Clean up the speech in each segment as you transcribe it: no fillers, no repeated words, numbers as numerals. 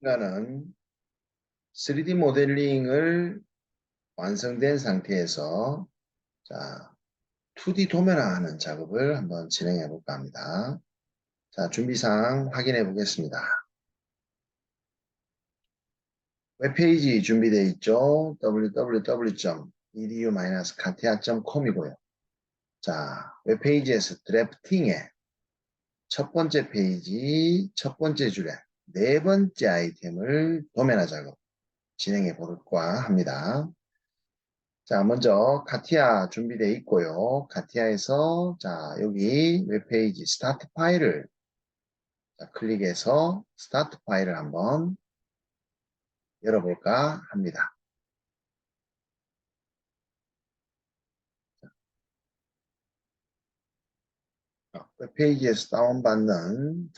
인간은 3D 모델링을 완성된 상태에서 자, 2D 도면화하는 작업을 한번 진행해 볼까 합니다. 자, 준비사항 확인해 보겠습니다. 웹페이지 준비되어 있죠? www.edu-katia.com이고요. 자, 웹페이지에서 드래프팅에 첫 번째 페이지, 첫 번째 줄에 네 번째 아이템을 도면화 작업 진행해 볼까 합니다. 자, 먼저 카티아 준비되어 있고요. 카티아에서 자, 여기 웹페이지 스타트 파일을 클릭해서 스타트 파일을 한번 열어볼까 합니다. 웹페이지에서 다운받는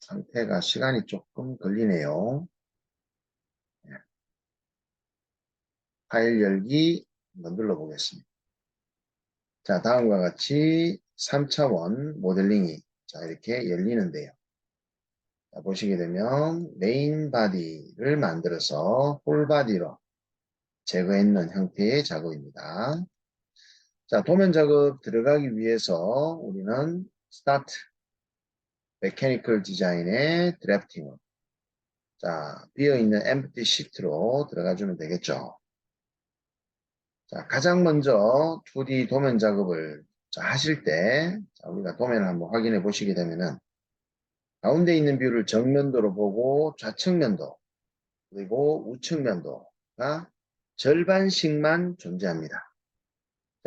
상태가 시간이 조금 걸리네요. 파일 열기 한번 눌러보겠습니다. 자, 다음과 같이 3차원 모델링이 이렇게 열리는데요. 자, 보시게 되면 메인 바디를 만들어서 홀 바디로 제거했는 형태의 작업입니다. 자, 도면 작업 들어가기 위해서 우리는 스타트 메커니컬 디자인의 드래프팅을 비어있는 엠프티 시트로 들어가 주면 되겠죠. 자, 가장 먼저 2D 도면 작업을 하실 때 우리가 도면을 한번 확인해 보시게 되면은 가운데 있는 뷰를 정면도로 보고 좌측면도 그리고 우측면도가 절반씩만 존재합니다.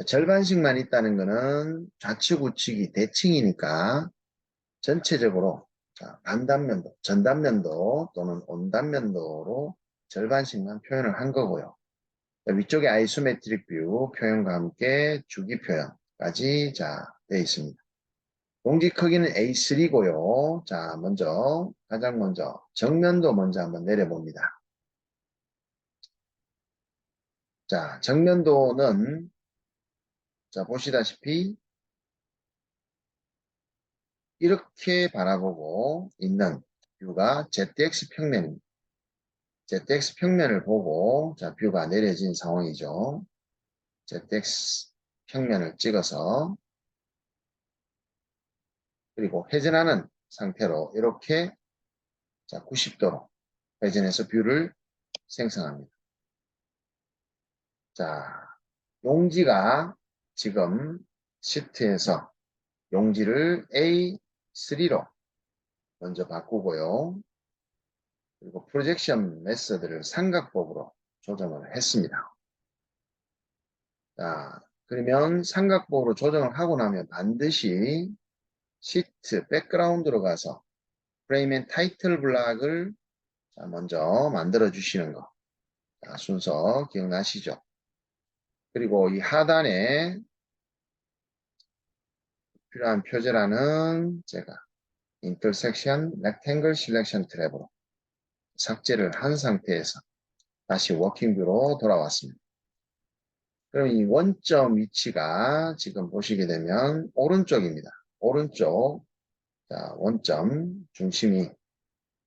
절반씩만 있다는 것은 좌측 우측이 대칭이니까 전체적으로 반단면도, 전단면도 또는 온단면도로 절반씩만 표현을 한 거고요. 위쪽에 아이소메트릭 뷰 표현과 함께 주기 표현까지 되어 있습니다. 공지 크기는 A3고요. 자, 가장 먼저 정면도 먼저 한번 내려봅니다. 자, 정면도는 보시다시피 이렇게 바라보고 있는 뷰가 ZX 평면입니다. ZX 평면을 보고 뷰가 내려진 상황이죠. ZX 평면을 찍어서 그리고 회전하는 상태로 이렇게 90도로 회전해서 뷰를 생성합니다. 자, 용지가 지금 시트에서 용지를 A3로 먼저 바꾸고요. 그리고 프로젝션 메서드를 삼각법으로 조정을 했습니다. 자, 그러면 삼각법으로 조정을 하고 나면 반드시 시트 백그라운드로 가서 프레임 앤 타이틀 블락을 먼저 만들어 주시는 거. 순서 기억나시죠? 그리고 이 하단에 필요한 표제란은 제가 인터섹션 렉탱글 실렉션 트랩으로 삭제를 한 상태에서 다시 워킹뷰로 돌아왔습니다. 그럼 이 원점 위치가 지금 보시게 되면 오른쪽입니다. 오른쪽 원점 중심이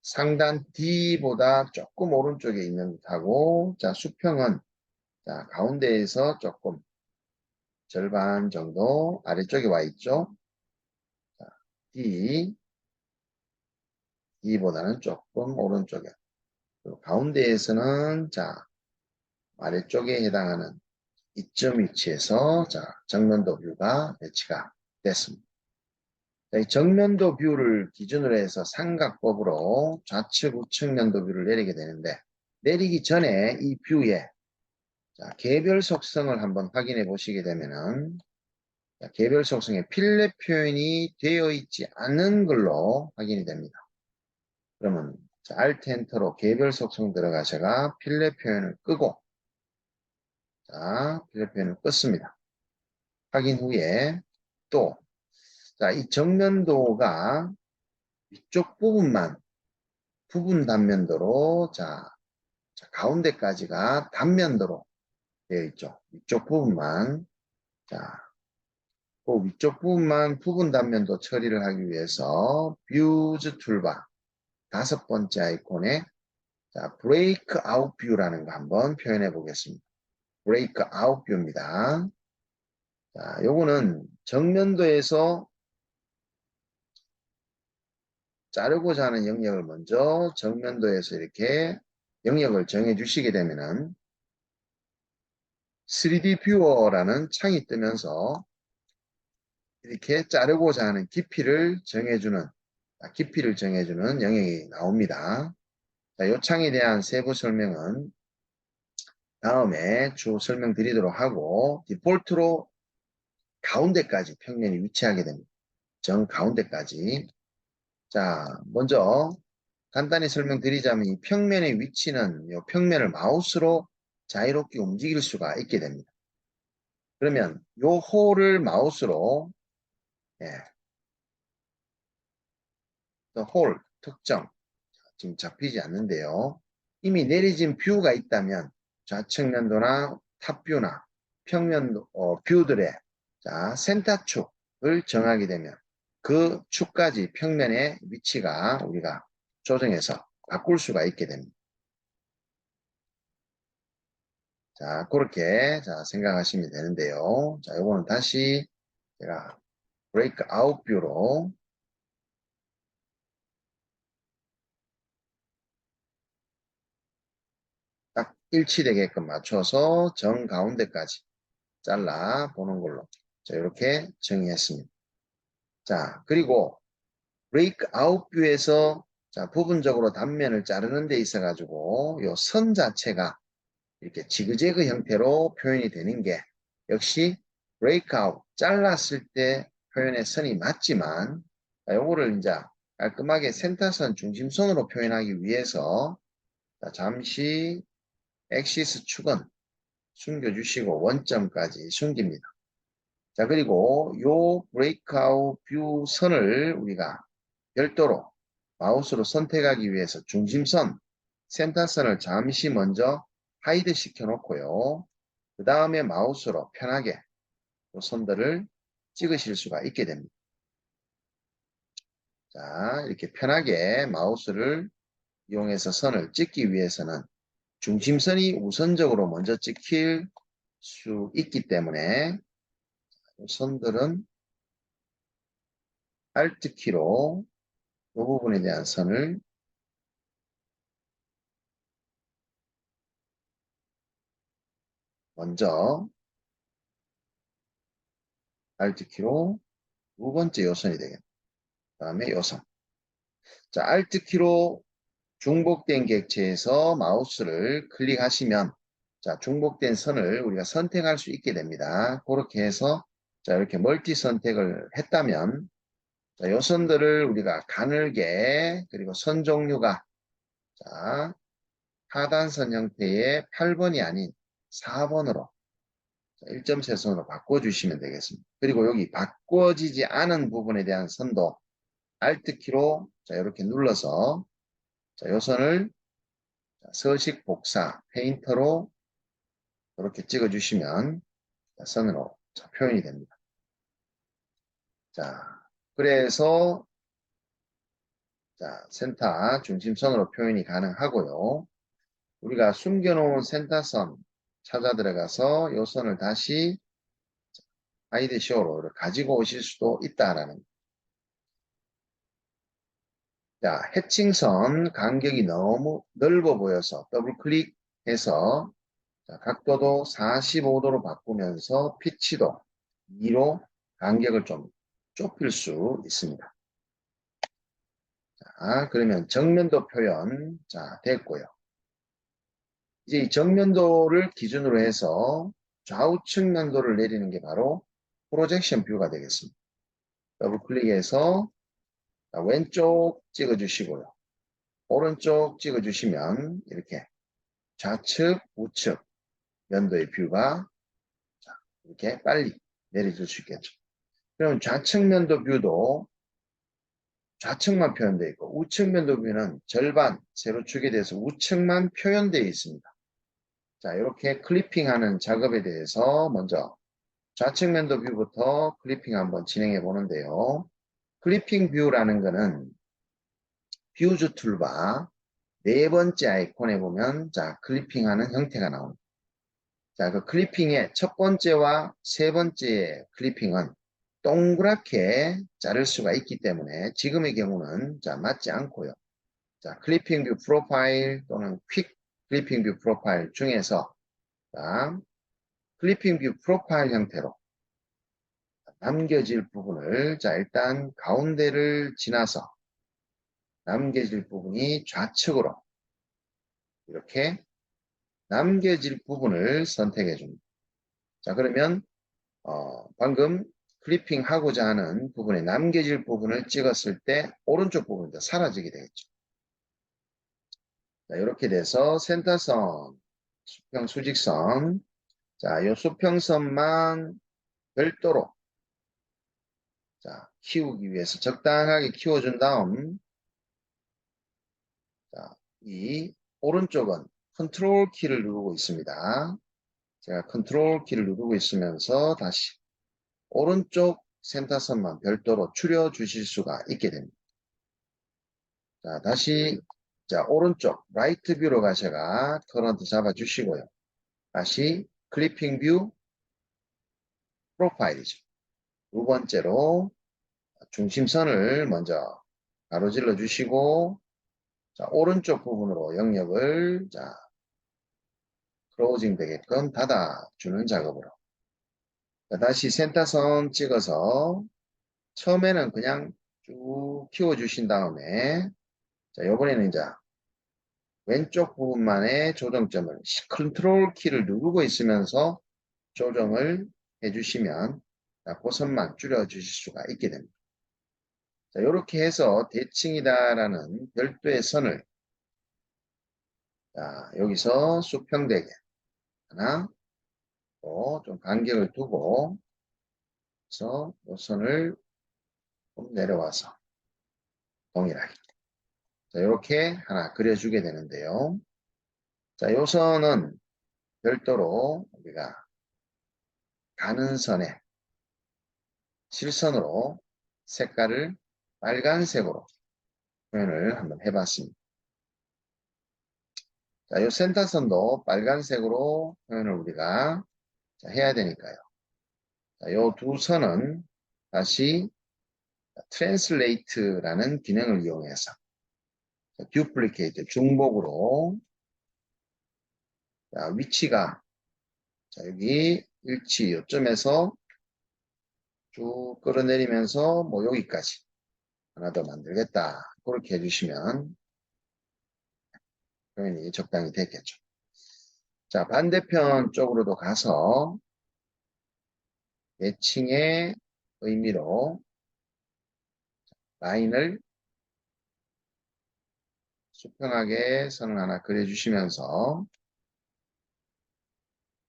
상단 D보다 조금 오른쪽에 있는 듯하고 수평은 가운데에서 조금 절반 정도 아래쪽에 와 있죠. D보다는 조금 오른쪽에 그리고 가운데에서는 아래쪽에 해당하는 이점 위치에서 정면도 뷰가 배치가 됐습니다. 이 정면도 뷰를 기준으로 해서 삼각법으로 좌측 우측 면도 뷰를 내리게 되는데 내리기 전에 이 뷰의 개별 속성을 한번 확인해 보시게 되면은 개별 속성에 필렛 표현이 되어 있지 않은 걸로 확인이 됩니다. 그러면 Alt 엔터로 개별 속성 들어가셔가 필렛 표현을 끄고 필렛 표현을 껐습니다. 확인 후에 또 이 정면도가 위쪽 부분만 부분 단면도로 가운데까지가 단면도로 되어 있죠. 위쪽 부분만 그 위쪽 부분만 부분 단면도 처리를 하기 위해서 뷰즈 툴바 5번째 아이콘에 자, 브레이크 아웃 뷰라는 거 한번 표현해 보겠습니다. 브레이크 아웃 뷰입니다. 자, 요거는 정면도에서 자르고자 하는 영역을 먼저 정면도에서 이렇게 영역을 정해 주시게 되면은 3D 뷰어라는 창이 뜨면서 이렇게 자르고자 하는 깊이를 정해주는 영역이 나옵니다. 자, 이 창에 대한 세부 설명은 다음에 쭉 설명드리도록 하고 디폴트로 가운데까지 평면이 위치하게 됩니다. 정 가운데까지. 자, 먼저 간단히 설명드리자면 이 평면의 위치는 이 평면을 마우스로 자유롭게 움직일 수가 있게 됩니다. 그러면 이 홀을 마우스로 예, 홀 특정 지금 잡히지 않는데요. 이미 내려진 뷰가 있다면 좌측면도나 탑뷰나 평면도 뷰들의 자, 센터 축을 정하게 되면 그 축까지 평면의 위치가 우리가 조정해서 바꿀 수가 있게 됩니다. 자, 그렇게 자, 생각하시면 되는데요. 자, 요거는 다시 제가 브레이크 아웃 뷰로 딱 일치되게끔 맞춰서 정 가운데까지 잘라 보는 걸로 자, 이렇게 정의했습니다. 자, 그리고 브레이크 아웃 뷰에서 자, 부분적으로 단면을 자르는 데 있어 가지고 요 선 자체가 이렇게 지그재그 형태로 표현이 되는 게 역시 브레이크 아웃 잘랐을 때 표현의 선이 맞지만 자, 요거를 이제 깔끔하게 센터선 중심선으로 표현하기 위해서 자, 잠시 엑시스 축은 숨겨주시고 원점까지 숨깁니다. 자, 그리고 요 브레이크아웃 뷰 선을 우리가 별도로 마우스로 선택하기 위해서 중심선, 센터선을 잠시 먼저 하이드 시켜 놓고요. 그 다음에 마우스로 편하게 그 선들을 찍으실 수가 있게 됩니다. 자, 이렇게 편하게 마우스를 이용해서 선을 찍기 위해서는 중심선이 우선적으로 먼저 찍힐 수 있기 때문에 선들은 Alt키로 이 부분에 대한 선을 먼저 Alt키로 두 번째 요선이 되겠다. 그 다음에 요선. 자, Alt키로 중복된 객체에서 마우스를 클릭하시면 자, 중복된 선을 우리가 선택할 수 있게 됩니다. 그렇게 해서 자, 이렇게 멀티 선택을 했다면 자, 요선들을 우리가 가늘게 그리고 선 종류가 자, 하단선 형태의 8번이 아닌 4번으로 1.3선으로 바꿔주시면 되겠습니다. 그리고 여기 바꿔지지 않은 부분에 대한 선도 Alt키로 자, 이렇게 눌러서 자, 요 선을 서식 복사 페인터로 이렇게 찍어주시면 자, 선으로 자, 표현이 됩니다. 자, 그래서 자, 센터 중심선으로 표현이 가능하고요. 우리가 숨겨놓은 센터선 찾아 들어가서 요 선을 다시 하이드 쇼로 가지고 오실 수도 있다라는. 자, 해칭선 간격이 너무 넓어 보여서 더블 클릭해서 자, 각도도 45도로 바꾸면서 피치도 2로 간격을 좀 좁힐 수 있습니다. 자, 그러면 정면도 표현 자, 됐고요. 이제 이 정면도를 기준으로 해서 좌우측 면도를 내리는 게 바로 프로젝션 뷰가 되겠습니다. 더블 클릭해서 왼쪽 찍어주시고요. 오른쪽 찍어주시면 이렇게 좌측, 우측 면도의 뷰가 이렇게 빨리 내려줄 수 있겠죠. 그럼 좌측 면도 뷰도 좌측만 표현되어 있고 우측 면도 뷰는 절반 세로축에 대해서 우측만 표현되어 있습니다. 자, 이렇게 클리핑하는 작업에 대해서 먼저 좌측 면도 뷰부터 클리핑 한번 진행해 보는데요. 클리핑 뷰라는 거는 뷰즈 툴바 네 번째 아이콘에 보면 자, 클리핑하는 형태가 나옵니다. 자, 그 클리핑의 첫 번째와 세 번째 클리핑은 동그랗게 자를 수가 있기 때문에 지금의 경우는 자, 맞지 않고요. 자, 클리핑 뷰 프로파일 또는 퀵 클리핑 뷰 프로파일 중에서 자, 클리핑 뷰 프로파일 형태로 남겨질 부분을 자, 일단 가운데를 지나서 남겨질 부분이 좌측으로 이렇게 남겨질 부분을 선택해 줍니다. 자, 그러면 방금 클리핑하고자 하는 부분에 남겨질 부분을 찍었을 때 오른쪽 부분이 사라지게 되겠죠. 자, 이렇게 돼서 센터선, 수평 수직선, 자, 이 수평선만 별도로 자, 키우기 위해서 적당하게 키워준 다음 자, 이 오른쪽은 컨트롤 키를 누르고 있습니다. 제가 컨트롤 키를 누르고 있으면서 다시 오른쪽 센터선만 별도로 추려 주실 수가 있게 됩니다. 자, 다시 자, 오른쪽 라이트 뷰로 가셔가 커런트 잡아 주시고요. 다시 클리핑 뷰 프로파일이죠. 두 번째로 중심선을 먼저 가로질러 주시고 자, 오른쪽 부분으로 영역을 자, 클로징 되게끔 닫아주는 작업으로 자, 다시 센터선 찍어서 처음에는 그냥 쭉 키워주신 다음에 자, 이번에는 이제 왼쪽 부분만의 조정점을 컨트롤 키를 누르고 있으면서 조정을 해주시면 그 선만 줄여주실 수가 있게 됩니다. 자, 이렇게 해서 대칭이다라는 별도의 선을 자, 여기서 수평되게 하나 또 좀 간격을 두고 그래서 이 선을 좀 내려와서 동일하게 자, 이렇게 하나 그려주게 되는데요. 자, 이 선은 별도로 우리가 가는 선에 실선으로 색깔을 빨간색으로 표현을 한번 해봤습니다. 자, 이 센터선도 빨간색으로 표현을 우리가 해야 되니까요. 자, 이 두 선은 다시 트랜슬레이트라는 기능을 이용해서 듀플리케이트 중복으로 자, 위치가 자, 여기 일치 요점에서 쭉 끌어내리면서 뭐 여기까지 하나 더 만들겠다. 그렇게 해주시면 표현이 적당히 됐겠죠. 자, 반대편 쪽으로도 가서 매칭의 의미로 라인을 수평하게 선을 하나 그려주시면서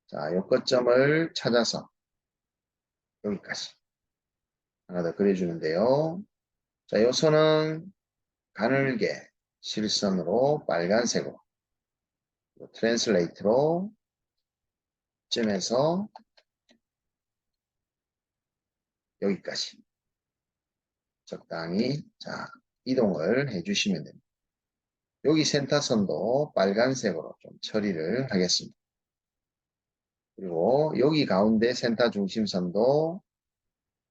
자, 요거점을 찾아서 여기까지 하나 더 그려주는데요. 자, 요 선은 가늘게 실선으로 빨간색으로 트랜슬레이트로 쯤에서 여기까지 적당히 자, 이동을 해주시면 됩니다. 여기 센터선도 빨간색으로 좀 처리를 하겠습니다. 그리고 여기 가운데 센터 중심선도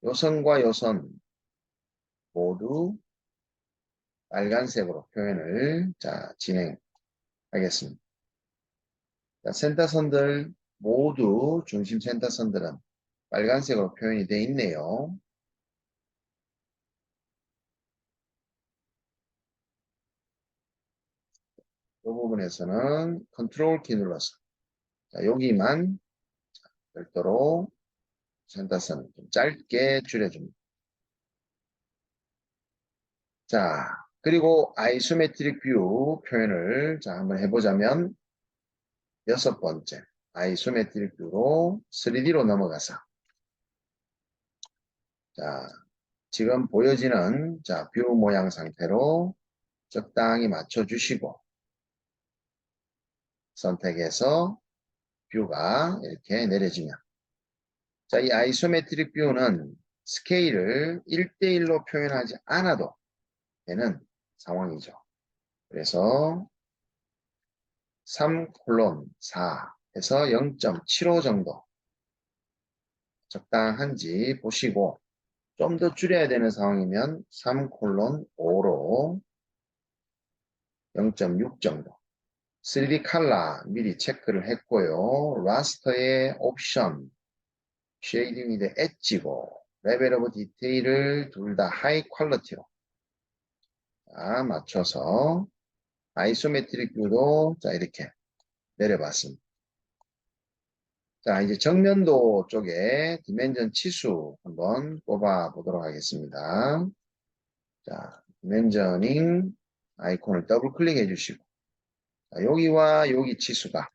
요선과 요선 모두 빨간색으로 표현을 자, 진행하겠습니다. 자, 센터선들 모두 중심 센터선들은 빨간색으로 표현이 되어 있네요. 이 부분에서는 컨트롤 키 눌러서 자, 여기만 별도로 센터선을 좀 짧게 줄여줍니다. 자, 그리고 아이소메트릭 뷰 표현을 자, 한번 해보자면 여섯 번째 아이소메트릭 뷰로 3D로 넘어가서 자, 지금 보여지는 자, 뷰 모양 상태로 적당히 맞춰주시고 선택해서 뷰가 이렇게 내려지면 자, 이 아이소메트릭 뷰는 스케일을 1대1로 표현하지 않아도 되는 상황이죠. 그래서 3:4 해서 0.75 정도 적당한지 보시고 좀 더 줄여야 되는 상황이면 3:5로 0.6 정도. 3D 칼라 미리 체크를 했고요. 라스터의 옵션, 쉐이딩 위드 엣지고 레벨 오브 디테일을 둘 다 하이 퀄리티로 맞춰서 아이소메트릭 뷰도 이렇게 내려봤습니다. 자, 이제 정면도 쪽에 디멘전 치수 한번 뽑아 보도록 하겠습니다. 자, 디멘저닝 아이콘을 더블 클릭해 주시고, 자, 여기와 여기 치수가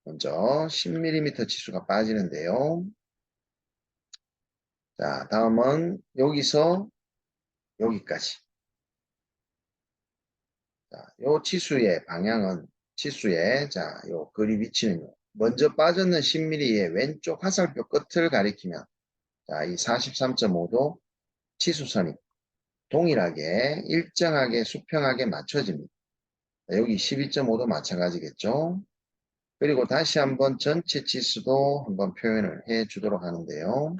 먼저 10mm 치수가 빠지는데요. 자, 다음은 여기서 여기까지. 자, 요 치수의 방향은 요 거리 위치는요. 먼저 빠졌는 10mm의 왼쪽 화살표 끝을 가리키면, 자, 이 43.5도 치수선이 동일하게 일정하게 수평하게 맞춰집니다. 자, 여기 12.5도 마찬가지겠죠. 그리고 다시 한번 전체 치수도 한번 표현을 해 주도록 하는데요.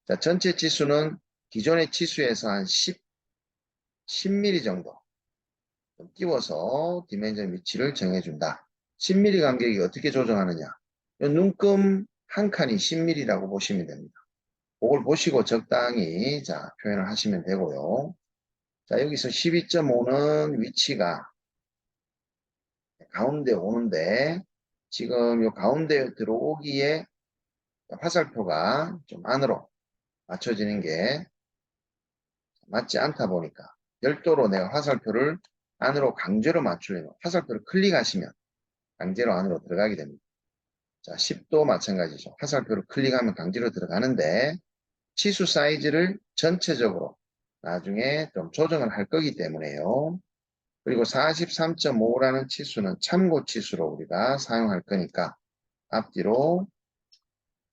자, 전체 치수는 기존의 치수에서 한 10mm 정도 좀 띄워서 디멘전 위치를 정해준다. 10mm 간격이 어떻게 조정하느냐. 이 눈금 한 칸이 10mm라고 보시면 됩니다. 그걸 보시고 적당히 표현을 하시면 되고요. 자, 여기서 12.5는 위치가 가운데 오는데 지금 이 가운데 들어오기에 화살표가 좀 안으로 맞춰지는 게 맞지 않다 보니까 별도로 내가 화살표를 안으로 강제로 맞추려면 화살표를 클릭하시면 강제로 안으로 들어가게 됩니다. 자, 10도 마찬가지죠. 화살표를 클릭하면 강제로 들어가는데 치수 사이즈를 전체적으로 나중에 좀 조정을 할 거기 때문에요. 그리고 43.5라는 치수는 참고 치수로 우리가 사용할 거니까 앞뒤로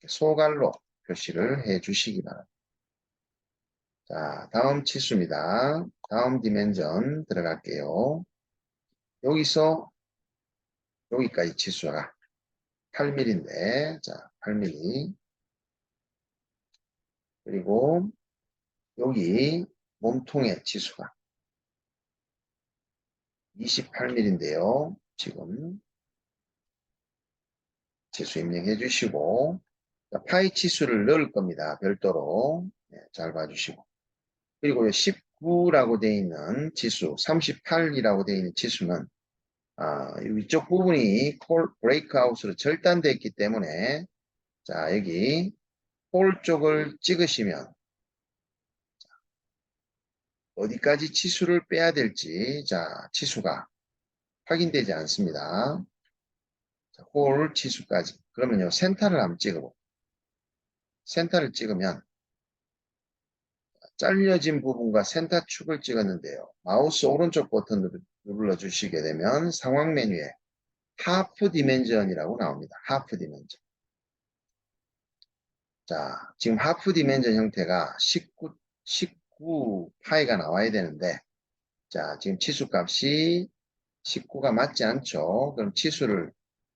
소갈로 표시를 해 주시기 바랍니다. 자, 다음 치수입니다. 다음 디멘전 들어갈게요. 여기서 여기까지 치수가 8mm인데, 자, 8mm. 그리고 여기 몸통의 치수가 28mm인데요. 지금 치수 입력해 주시고, 자, 파이 치수를 넣을 겁니다. 별도로. 네, 잘 봐주시고. 그리고 19라고 되어 있는 치수, 38이라고 되어 있는 치수는 위쪽 부분이 콜 브레이크아웃으로 절단되어 있기 때문에 자, 여기 홀 쪽을 찍으시면 어디까지 치수를 빼야 될지 치수가 확인되지 않습니다. 자, 홀 치수까지. 그러면요, 센터를 한번 찍어보고 센터를 찍으면 잘려진 부분과 센터 축을 찍었는데요. 마우스 오른쪽 버튼을 눌러주시게 되면 상황 메뉴에 하프 디멘전이라고 나옵니다. 하프 디멘전. 자, 지금 하프 디멘전 형태가 19 파이가 나와야 되는데, 자, 지금 치수값이 19가 맞지 않죠? 그럼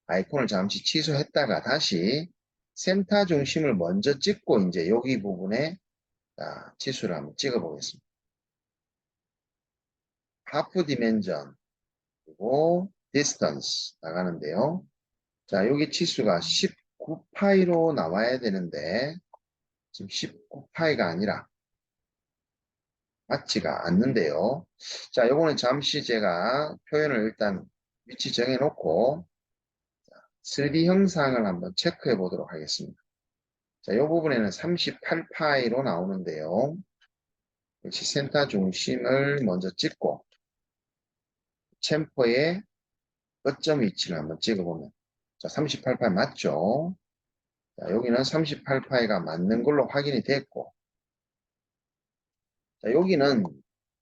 아이콘을 잠시 취소했다가 다시 센터 중심을 먼저 찍고 이제 여기 부분에 치수를 한번 찍어 보겠습니다. 하프 디멘전 그리고 디스턴스 나가는데요. 자, 여기 치수가 19파이로 나와야 되는데 지금 19파이가 아니라 맞지가 않는데요. 자, 요거는 잠시 제가 표현을 일단 위치 정해 놓고 3D 형상을 한번 체크해 보도록 하겠습니다. 자, 이 부분에는 38파이로 나오는데요. 역시 센터 중심을 먼저 찍고 챔퍼의 끝점 위치를 한번 찍어보면 자, 38파이 맞죠? 자, 여기는 38파이가 맞는 걸로 확인이 됐고 자, 여기는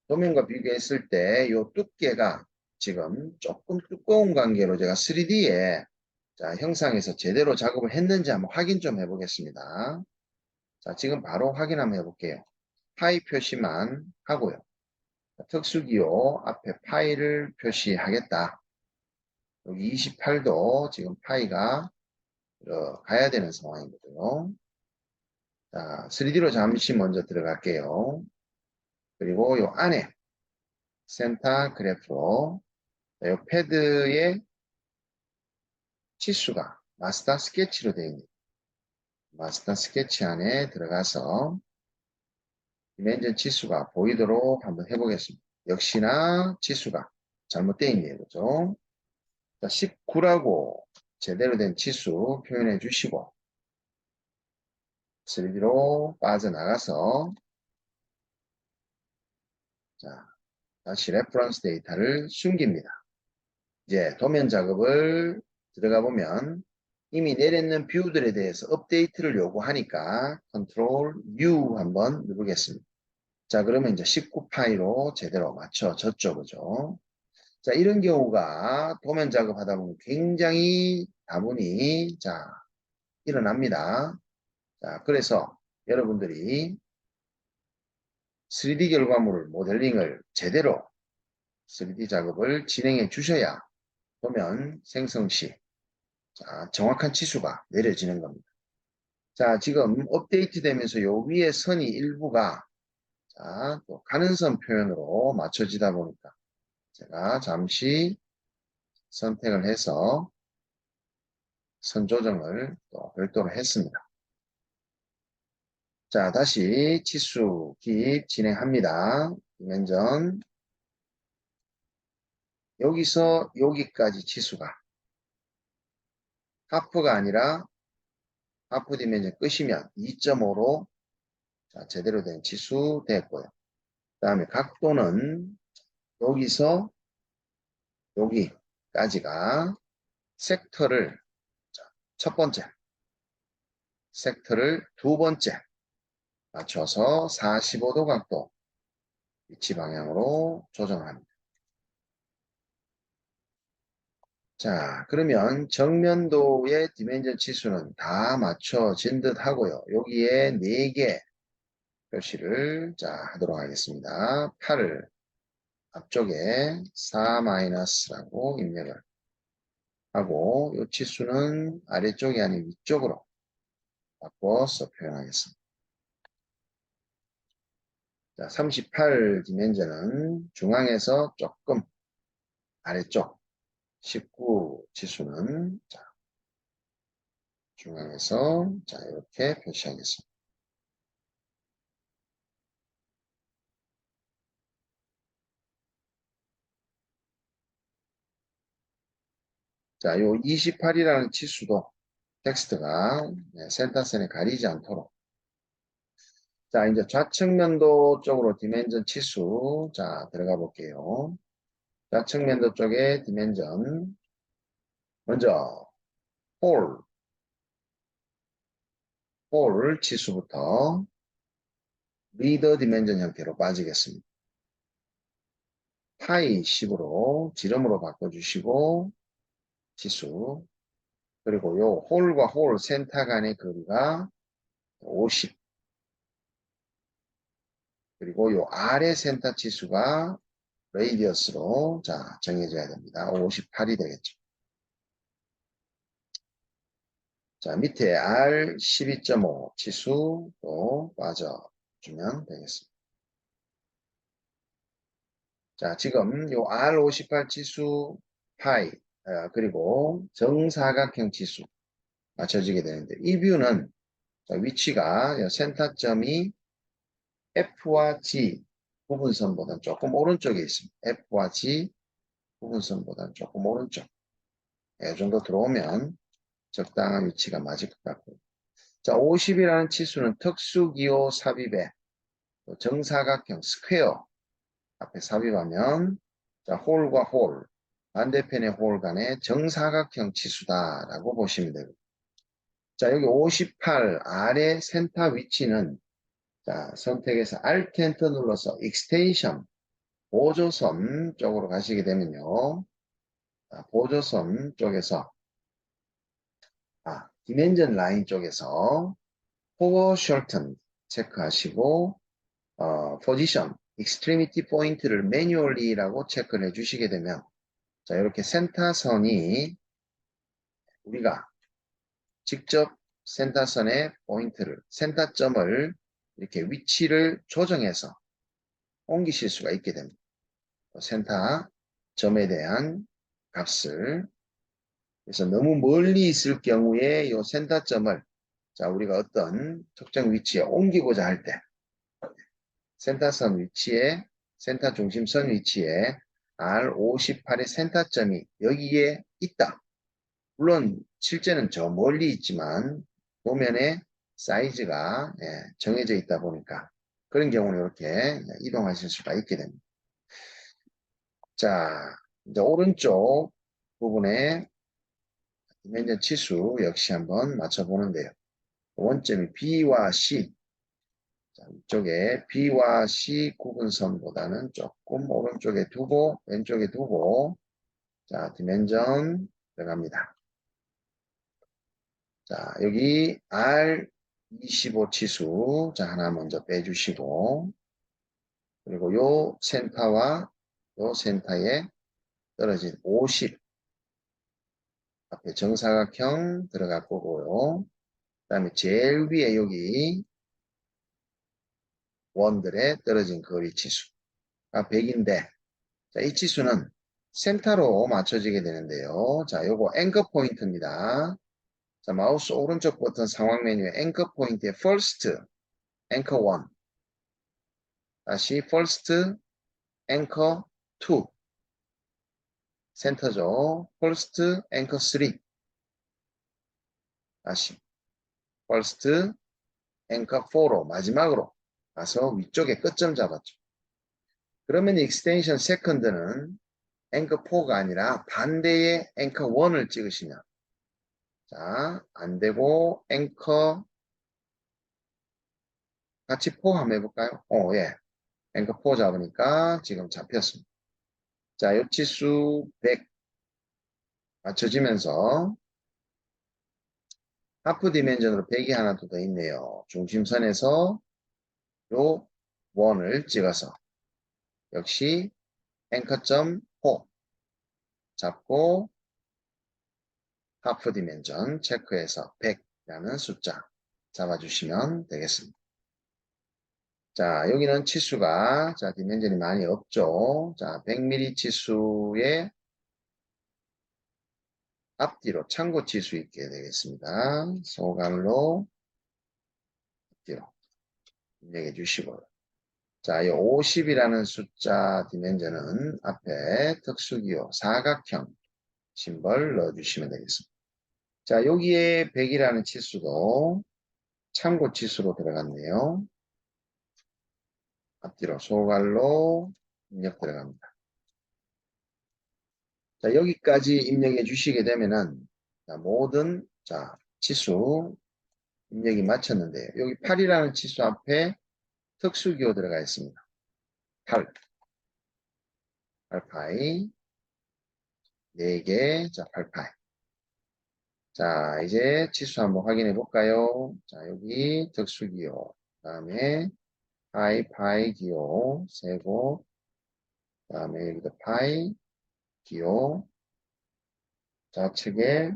도면과 비교했을 때 이 두께가 지금 조금 두꺼운 관계로 제가 3D에 형상에서 제대로 작업을 했는지 한번 확인 좀 해보겠습니다. 자, 지금 바로 확인 한번 해볼게요. 파이 표시만 하고요. 특수기호 앞에 파일을 표시하겠다. 여기 28도 지금 파이가 가야 되는 상황이거든요. 자, 3D로 잠시 먼저 들어갈게요. 그리고 요 안에 센터 그래프로 요 패드의 치수가 마스터 스케치로 되어 있는 마스터 스케치 안에 들어가서 디멘전 치수가 보이도록 한번 해보겠습니다. 역시나 치수가 잘못되어 있네요. 그죠? 자, 19라고 제대로 된 치수 표현해 주시고 3D로 빠져나가서 자, 다시 레퍼런스 데이터를 숨깁니다. 이제 도면 작업을 들어가 보면 이미 내렸는 뷰들에 대해서 업데이트를 요구하니까 컨트롤 U 한번 누르겠습니다. 자, 그러면 이제 19파이로 제대로 맞춰졌죠. 그죠? 자, 이런 경우가 도면 작업하다 보면 굉장히 다분히 자, 일어납니다. 자, 그래서 여러분들이 3D 결과물을 모델링을 제대로 3D 작업을 진행해 주셔야 도면 생성 시 자, 정확한 치수가 내려지는 겁니다. 자, 지금 업데이트 되면서 요 위에 선이 일부가 자, 또 가는 선 표현으로 맞춰지다 보니까 제가 잠시 선택을 해서 선 조정을 또 별도로 했습니다. 자, 다시 치수 기입 진행합니다. 디멘전 여기서 여기까지 치수가 하프가 아니라 하프 디멘전 끝이면 2.5로 자, 제대로 된 치수 됐고요. 그 다음에 각도는 여기서 여기까지가 섹터를 첫 번째, 섹터를 두 번째 맞춰서 45도 각도 위치 방향으로 조정합니다. 자, 그러면 정면도의 디멘전 치수는 다 맞춰진 듯 하고요. 여기에 4개 표시를 자 하도록 하겠습니다. 8을 앞쪽에 4-라고 입력을 하고 이 치수는 아래쪽이 아닌 위쪽으로 바꿔서 표현하겠습니다. 자, 38 디멘전은 중앙에서 조금 아래쪽 19 치수는 자, 중앙에서 자 이렇게 표시하겠습니다. 자, 요 28이라는 치수도 텍스트가 센터선에 가리지 않도록 자, 이제 좌측면도 쪽으로 디멘전 치수 자 들어가 볼게요. 좌측면도 쪽에 디멘전 먼저 홀 치수부터 리더 디멘전 형태로 빠지겠습니다. 파이 10으로 지름으로 바꿔주시고 치수 그리고 요 홀과 홀 센터 간의 거리가 50 그리고 요 아래 센터 치수가 레이디어스로 자 정해져야 됩니다. 58이 되겠죠. 자 밑에 R 12.5 치수 또 빠져주면 되겠습니다. 자 지금 요 R 58 치수 파이 그리고 정사각형 치수 맞춰지게 되는데 이 뷰는 자, 위치가 센터점이 F와 G 부분선보다는 조금 오른쪽에 있습니다. F와 G 부분선보다는 조금 오른쪽. 이 정도 들어오면 적당한 위치가 맞을 것 같고요. 자, 50이라는 치수는 특수기호 삽입에 정사각형 스퀘어 앞에 삽입하면 자, 홀과 홀, 반대편의 홀 간의 정사각형 치수다라고 보시면 되고 자, 여기 58 아래 센터 위치는 자, 선택해서 Alt Enter 눌러서 익스텐션 보조섬 쪽으로 가시게 되면요. 자, 보조섬 쪽에서 디멘전 라인 쪽에서 포어 셜튼 체크하시고 포지션 익스트리미티 포인트를 매뉴얼리라고 체크를 해주시게 되면 자, 이렇게 센터선이 우리가 직접 센터선의 포인트를, 센터점을 이렇게 위치를 조정해서 옮기실 수가 있게 됩니다. 센터점에 대한 값을. 그래서 너무 멀리 있을 경우에 이 센터점을 자, 우리가 어떤 특정 위치에 옮기고자 할 때, 센터선 위치에, 센터 중심선 위치에 R58의 센터점이 여기에 있다. 물론 실제는 저 멀리 있지만 도면의 사이즈가 정해져 있다 보니까 그런 경우는 이렇게 이동하실 수가 있게 됩니다. 자, 이제 오른쪽 부분에 디멘전 치수 역시 한번 맞춰보는데요. 원점이 B와 C. 자, 이쪽에 B와 C 구분선보다는 조금 오른쪽에 두고 왼쪽에 두고 자, 디멘전 들어갑니다. 자, 여기 R25 치수 자, 하나 먼저 빼주시고 그리고 요 센터와 요 센터에 떨어진 50 앞에 정사각형 들어갈 거고요. 그 다음에 제일 위에 여기 원들의 떨어진 거리 치수가 100인데 자, 이 치수는 센터로 맞춰지게 되는데요. 자, 요거 앵커 포인트입니다. 자, 마우스 오른쪽 버튼 상황 메뉴에 앵커 포인트의 first, 앵커 1 다시 first, 앵커 2 센터죠. first, 앵커 3 다시 first, 앵커 4로 마지막으로 가서 위쪽에 끝점 잡았죠. 그러면 익스텐션 세컨드는 앵커 4가 아니라 반대의 앵커 1을 찍으시면 자, 안 되고 앵커 같이 4 한번 해볼까요? 예. 앵커 4 잡으니까 지금 잡혔습니다. 자, 요 치수 100 맞춰지면서 하프 디멘전으로 100이 하나 더 있네요. 중심선에서 요 원을 찍어서 역시 앵커점 4 잡고 하프 디멘전 체크해서 100이라는 숫자 잡아주시면 되겠습니다. 자, 여기는 치수가 자, 디멘전이 많이 없죠. 자, 100mm 치수의 앞뒤로 참고 치수 있게 되겠습니다. 소갈로 앞뒤로 입력해 주시고요. 자, 이 50이라는 숫자 디멘전은 앞에 특수기호 사각형 심벌 넣어주시면 되겠습니다. 자, 여기에 100이라는 치수도 참고 치수로 들어갔네요. 앞뒤로 소갈로 입력 들어갑니다. 자, 여기까지 입력해 주시게 되면은 자, 모든 자, 치수 입력이 마쳤는데요. 여기 8이라는 치수 앞에 특수기호 들어가 있습니다. 8, 8파이 4개, 자, 8파이. 자, 이제 치수 한번 확인해 볼까요? 자, 여기 특수기호, 그 다음에 파이 기호 세고, 그 다음에 여기도 파이 기호, 좌측에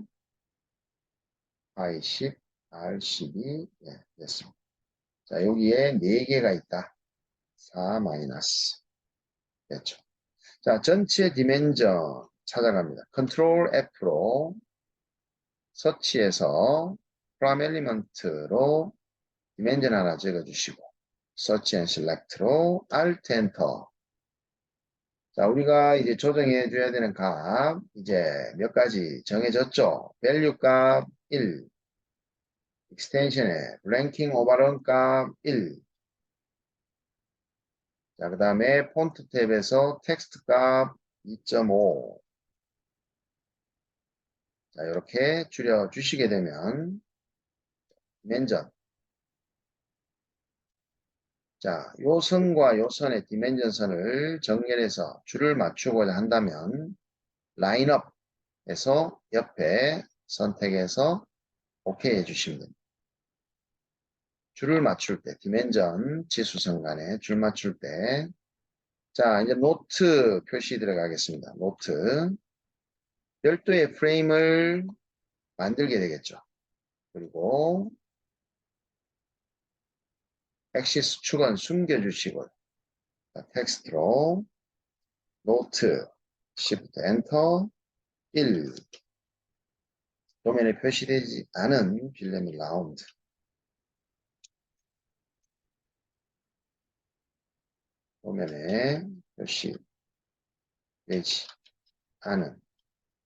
파이 10, R12, 네, 됐습니다. 자, 여기에 4개가 있다. 4 마이너스. 됐죠. 자, 전체 디멘전 찾아갑니다. 컨트롤 F로 서치에서 프롬 엘리먼트로 디멘전 하나 적어주시고 서치 앤 셀렉트로 Alt Enter. 자, 우리가 이제 조정해 줘야 되는 값 이제 몇 가지 정해졌죠. 밸류 값 1, 익스텐션의 랭킹 오버런 값 1. 자, 그 다음에 폰트 탭에서 텍스트 값 2.5. 자, 이렇게 줄여 주시게 되면 디멘전. 자, 요 선과 요 선의 디멘전 선을 정렬해서 줄을 맞추고자 한다면 라인업에서 옆에 선택해서 OK 해주시면 됩니다. 줄을 맞출 때, 디멘전 치수선 간에 줄 맞출 때 자, 이제 노트 표시 들어가겠습니다. 노트. 별도의 프레임을 만들게 되겠죠. 그리고 엑시스 축은 숨겨주시고 텍스트로 노트 Shift 엔터 1 도면에 표시되지 않은 빌레미 라운드 도면에 표시되지 않은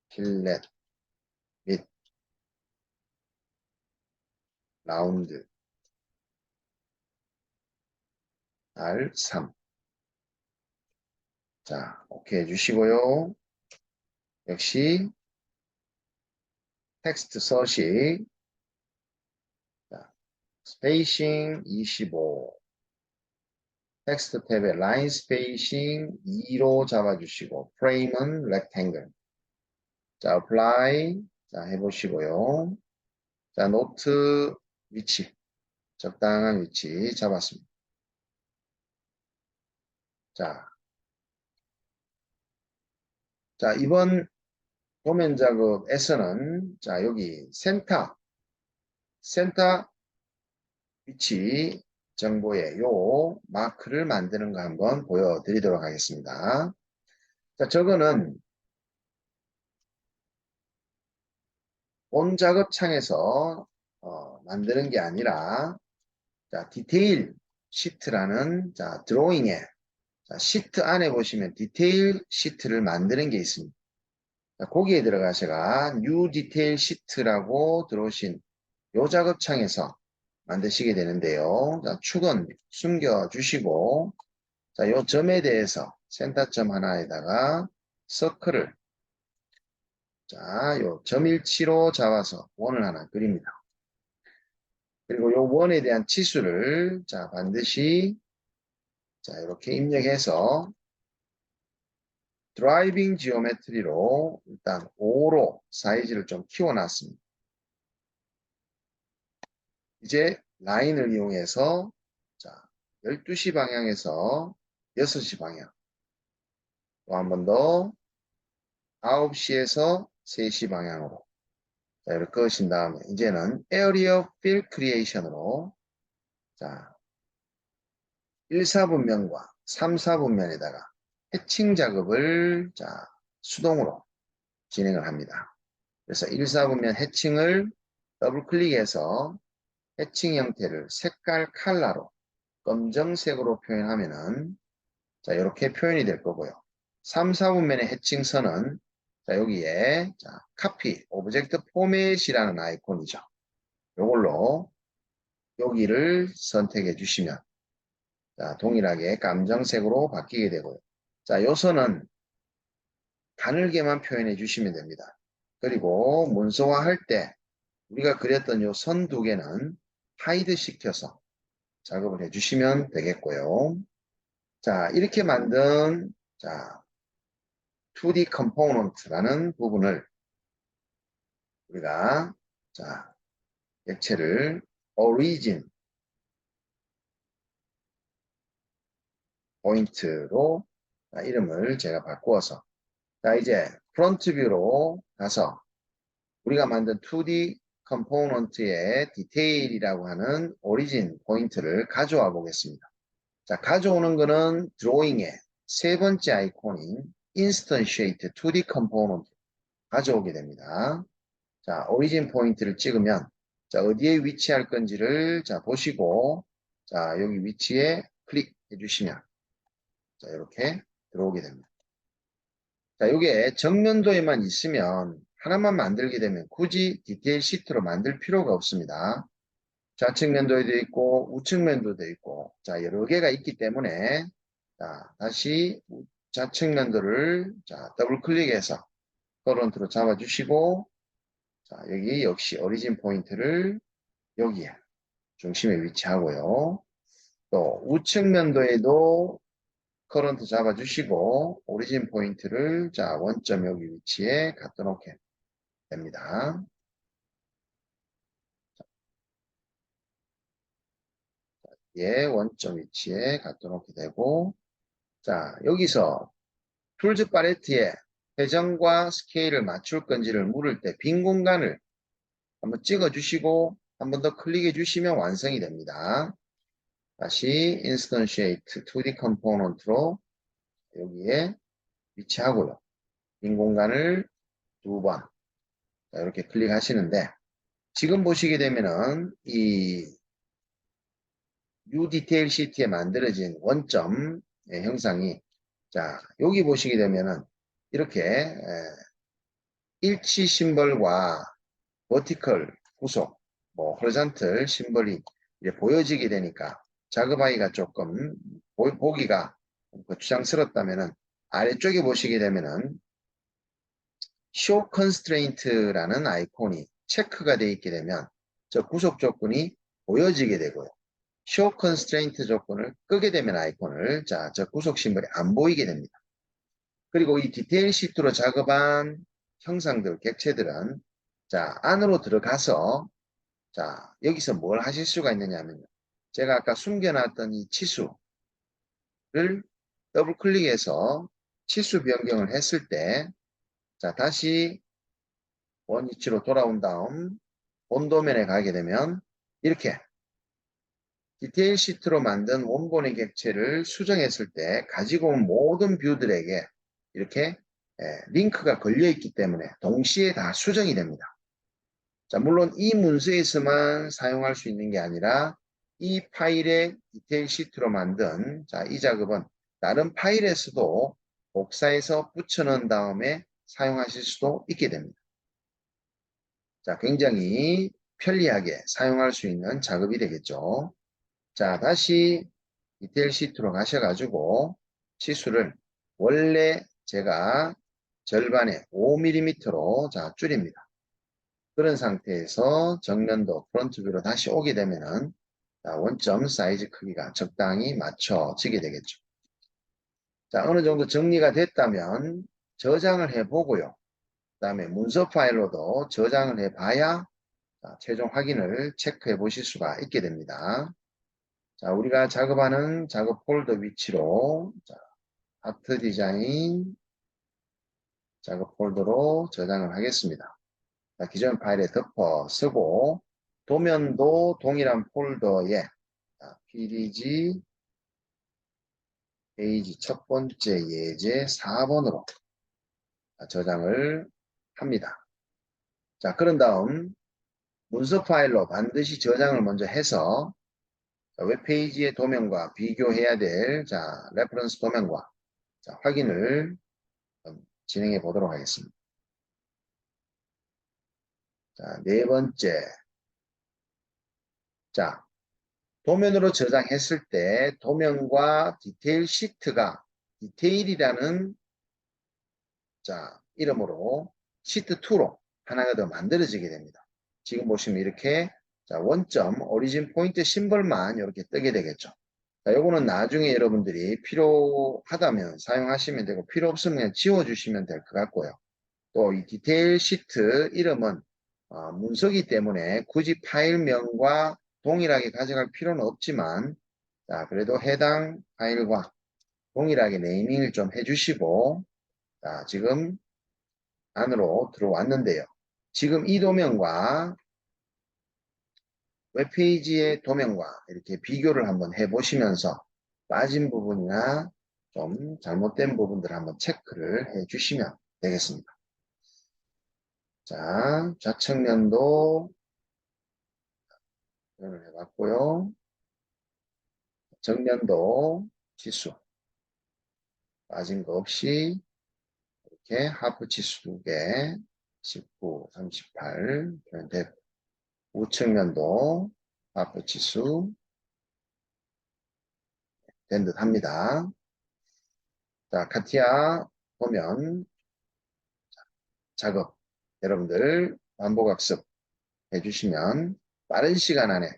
필렛 및 라운드 R3 자, 오케이 해주시고요. 역시 텍스트 서식 자, 스페이싱 25 텍스트 탭에 라인 스페이싱 2로 잡아주시고 프레임은 렉탱글 자, apply 자, 해보시고요. 자, 노트 위치 적당한 위치 잡았습니다. 자, 자 이번 도면 작업에서는 자 여기 센터 위치 정보에 요 마크를 만드는 거 한번 보여드리도록 하겠습니다. 자, 저거는 본 작업 창에서 만드는 게 아니라 자, 디테일 시트라는 자, 드로잉에 자, 시트 안에 보시면 디테일 시트를 만드는 게 있습니다. 자, 거기에 들어가셔가 뉴 디테일 시트라고 들어오신 요 작업창에서 만드시게 되는데요. 자, 축은 숨겨주시고 자, 요 점에 대해서 센터점 하나에다가 서클을 자, 요 점일치로 잡아서 원을 하나 그립니다. 그리고 요 원에 대한 치수를 자, 반드시 자, 이렇게 입력해서 드라이빙 지오메트리로 일단 5로 사이즈를 좀 키워놨습니다. 이제 라인을 이용해서 자, 12시 방향에서 6시 방향 또 한 번 더 9시에서 3시 방향으로 자, 이렇게 끄신 다음에 이제는 에어리어 필 크리에이션으로 자, 1, 4분면과 3, 4분면에다가 해칭 작업을 자, 수동으로 진행을 합니다. 그래서 1, 4분면 해칭을 더블 클릭해서 해칭 형태를 색깔 컬러로 검정색으로 표현하면은 자, 이렇게 표현이 될 거고요. 3, 4분면의 해칭선은 자, 여기에 자, 카피 오브젝트 포맷이라는 아이콘이죠. 이걸로 여기를 선택해 주시면 자, 동일하게 감정색으로 바뀌게 되고요. 자, 요 선은 가늘게만 표현해 주시면 됩니다. 그리고 문서화 할 때 우리가 그렸던 요 선 두 개는 하이드 시켜서 작업을 해 주시면 되겠고요. 자, 이렇게 만든 자, 2D 컴포넌트라는 부분을 우리가 자, 액체를 origin 포인트로 자, 이름을 제가 바꾸어서 자, 이제 프론트 뷰로 가서 우리가 만든 2D 컴포넌트의 디테일이라고 하는 오리진 포인트를 가져와 보겠습니다. 자, 가져오는 거는 드로잉의 세 번째 아이콘인 인스턴시에이트 2D 컴포넌트 가져오게 됩니다. 자, 오리진 포인트를 찍으면 자, 어디에 위치할 건지를 자, 보시고 자, 여기 위치에 클릭해 주시면 자, 이렇게 들어오게 됩니다. 자, 이게 정면도에만 있으면 하나만 만들게 되면 굳이 디테일 시트로 만들 필요가 없습니다. 좌측 면도에도 있고 우측 면도도 있고 자, 여러 개가 있기 때문에 자, 다시 좌측 면도를 자, 더블 클릭해서 커런트로 잡아주시고 자, 여기 역시 오리진 포인트를 여기에 중심에 위치하고요. 또 우측 면도에도 커런트 잡아주시고 오리진 포인트를 자, 원점 여기 위치에 갖다 놓게 됩니다. 예, 원점 위치에 갖다 놓게 되고 자, 여기서 툴즈 팔레트에 회전과 스케일을 맞출 건지를 물을 때 빈 공간을 한번 찍어 주시고 한 번 더 클릭해 주시면 완성이 됩니다. 다시 인스턴시에이트 2D 컴포넌트로 여기에 위치하고요. 빈 공간을 두 번 이렇게 클릭하시는데 지금 보시게 되면은 이 U 디테일 시트에 만들어진 원점 형상이 자 여기 보시게 되면은 이렇게 일치 심벌과 버티컬 구속, 뭐 호리잔틀 심벌이 이제 보여지게 되니까 작업하기가 조금 보기가 거추장스럽다면은 아래쪽에 보시게 되면은 Show Constraint라는 아이콘이 체크가 되어 있게 되면 저 구속 조건이 보여지게 되고요. Show Constraint 조건을 끄게 되면 아이콘을 저 구속 심벌이 안 보이게 됩니다. 그리고 이 디테일 시트로 작업한 형상들, 객체들은 안으로 들어가서 여기서 뭘 하실 수가 있느냐면요. 제가 아까 숨겨놨던 이 치수를 더블 클릭해서 치수 변경을 했을 때 다시 원위치로 돌아온 다음 본도면에 가게 되면 이렇게 디테일 시트로 만든 원본의 객체를 수정했을 때 가지고 온 모든 뷰들에게 이렇게 링크가 걸려 있기 때문에 동시에 다 수정이 됩니다. 물론 이 문서에서만 사용할 수 있는 게 아니라 이 파일의 디테일 시트로 만든 이 작업은 다른 파일에서도 복사해서 붙여넣은 다음에 사용하실 수도 있게 됩니다. 굉장히 편리하게 사용할 수 있는 작업이 되겠죠. 다시 디테일 시트로 가셔가지고 치수를 원래 제가 절반에 5mm로 줄입니다. 그런 상태에서 정면도 프론트 뷰로 다시 오게 되면은 원점 사이즈 크기가 적당히 맞춰지게 되겠죠. 어느 정도 정리가 됐다면 저장을 해보고요. 그 다음에 문서 파일로도 저장을 해봐야 최종 확인을 체크해 보실 수가 있게 됩니다. 우리가 작업하는 작업 폴더 위치로 아트 디자인 작업 폴더로 저장을 하겠습니다. 기존 파일에 덮어 쓰고 도면도 동일한 폴더에 PDG 페이지 첫 번째 예제 4번으로 저장을 합니다. 그런 다음 문서 파일로 반드시 저장을 먼저 해서 웹페이지의 도면과 비교해야 될 레퍼런스 도면과 확인을 진행해 보도록 하겠습니다. 네 번째. 도면으로 저장했을 때 도면과 디테일 시트가 디테일이라는 이름으로 시트2로 하나가 더 만들어지게 됩니다. 지금 보시면 이렇게 원점 오리진 포인트 심벌만 이렇게 뜨게 되겠죠. 요거는 나중에 여러분들이 필요하다면 사용하시면 되고 필요 없으면 그냥 지워주시면 될 것 같고요. 또 이 디테일 시트 이름은 문서기 때문에 굳이 파일명과 동일하게 가져갈 필요는 없지만 그래도 해당 파일과 동일하게 네이밍을 좀 해주시고 지금 안으로 들어왔는데요. 지금 이 도면과 웹페이지의 도면과 이렇게 비교를 한번 해보시면서 빠진 부분이나 좀 잘못된 부분들을 한번 체크를 해주시면 되겠습니다. 좌측면도 표현을 해봤고요. 정면도 치수 빠진 거 없이 이렇게 하프 치수 2개 19, 38 표현됐고 우측면도 하프 치수 된 듯 합니다. 카티아 보면 작업 여러분들 반복학습 해주시면 빠른 시간 안에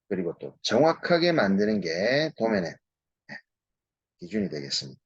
그리고 또 정확하게 만드는 게 도면의 기준이 되겠습니다.